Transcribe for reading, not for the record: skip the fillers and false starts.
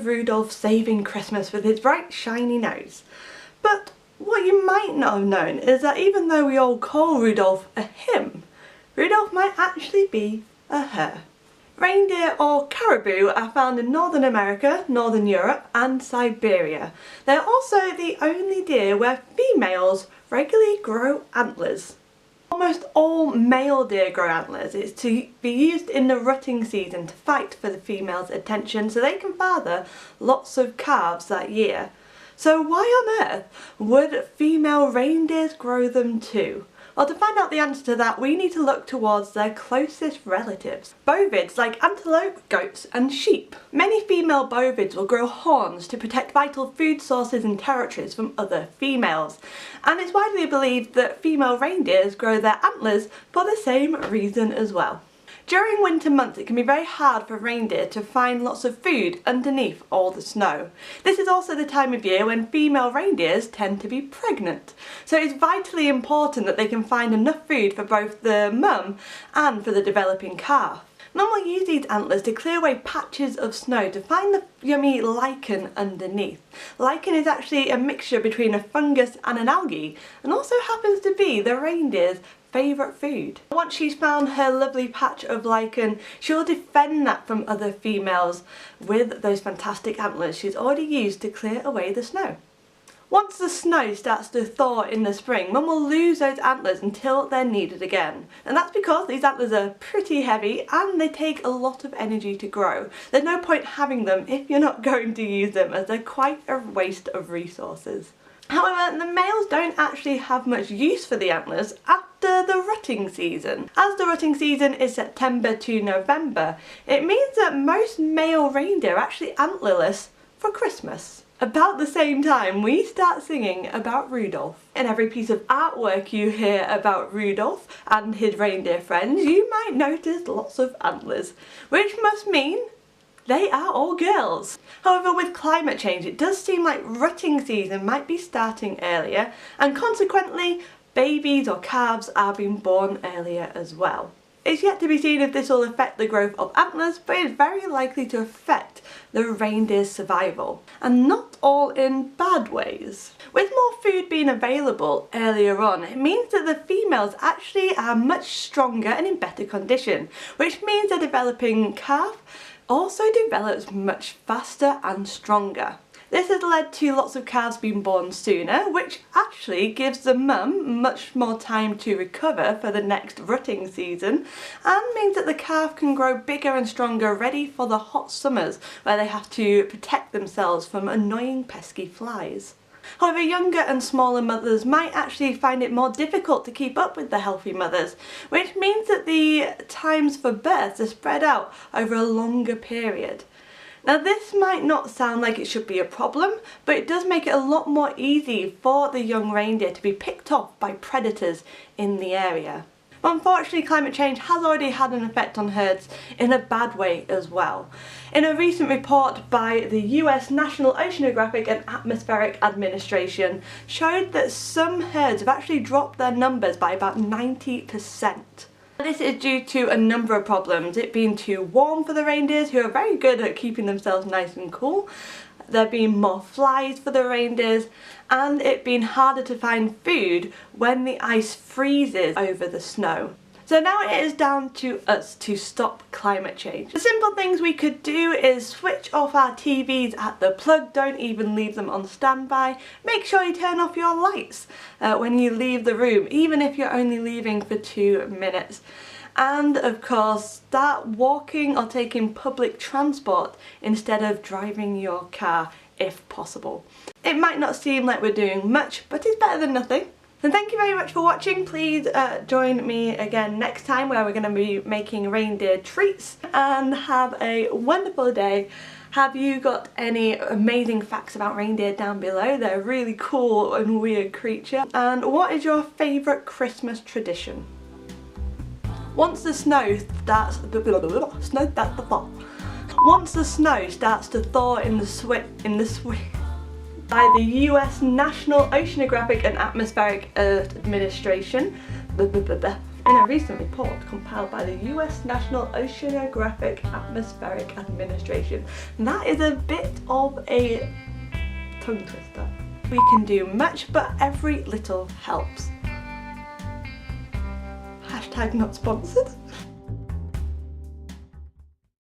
Rudolf saving Christmas with his bright shiny nose. But what you might not have known is that even though we all call Rudolf a him, Rudolf might actually be a her. Reindeer or caribou are found in Northern America, Northern Europe and Siberia. They're also the only deer where females regularly grow antlers. Almost all male deer grow antlers. It's to be used in the rutting season to fight for the female's attention so they can father lots of calves that year. So why on earth would female reindeers grow them too? Well, to find out the answer to that, we need to look towards their closest relatives, bovids like antelope, goats and sheep. Many female bovids will grow horns to protect vital food sources and territories from other females. And it's widely believed that female reindeers grow their antlers for the same reason as well. During winter months it can be very hard for reindeer to find lots of food underneath all the snow. This is also the time of year when female reindeers tend to be pregnant. So it's vitally important that they can find enough food for both the mum and for the developing calf. Mum will use these antlers to clear away patches of snow to find the yummy lichen underneath. Lichen is actually a mixture between a fungus and an algae and also happens to be the reindeer's favourite food. Once she's found her lovely patch of lichen, she'll defend that from other females with those fantastic antlers she's already used to clear away the snow. Once the snow starts to thaw in the spring, Mum will lose those antlers until they're needed again. And that's because these antlers are pretty heavy and they take a lot of energy to grow. There's no point having them if you're not going to use them, as they're quite a waste of resources. However, the males don't actually have much use for the antlers after the rutting season. As the rutting season is September to November, it means that most male reindeer are actually antlerless for Christmas. About the same time, we start singing about Rudolf. In every piece of artwork you hear about Rudolf and his reindeer friends, you might notice lots of antlers, which must mean they are all girls. However, with climate change, it does seem like rutting season might be starting earlier, and consequently, babies or calves are being born earlier as well. It's yet to be seen if this will affect the growth of antlers, but it's very likely to affect the reindeer's survival, and not all in bad ways. With more food being available earlier on, it means that the females actually are much stronger and in better condition, which means the developing calf also develops much faster and stronger. This has led to lots of calves being born sooner, which actually gives the mum much more time to recover for the next rutting season, and means that the calf can grow bigger and stronger, ready for the hot summers where they have to protect themselves from annoying pesky flies. However, younger and smaller mothers might actually find it more difficult to keep up with the healthy mothers, which means that the times for births are spread out over a longer period. Now, this might not sound like it should be a problem, but it does make it a lot more easy for the young reindeer to be picked off by predators in the area. But unfortunately, climate change has already had an effect on herds in a bad way as well. In a recent report by the US National Oceanographic and Atmospheric Administration showed that some herds have actually dropped their numbers by about 90%. This is due to a number of problems, it being too warm for the reindeers, who are very good at keeping themselves nice and cool, there being more flies for the reindeers, and it being harder to find food when the ice freezes over the snow. So now it is down to us to stop climate change. The simple things we could do is switch off our TVs at the plug, don't even leave them on standby. Make sure you turn off your lights when you leave the room, even if you're only leaving for 2 minutes. And of course, start walking or taking public transport instead of driving your car if possible. It might not seem like we're doing much, but it's better than nothing. And thank you very much for watching. Please join me again next time, where we're going to be making reindeer treats, and have a wonderful day. Have you got any amazing facts about reindeer down below? They're a really cool and weird creature. And what is your favourite Christmas tradition? Once the snow starts to thaw in the by the US National Oceanographic and Atmospheric Administration. in a recent report compiled by the US National Oceanographic Atmospheric Administration. And that is a bit of a tongue twister. We can do much, but every little helps. Hashtag not sponsored.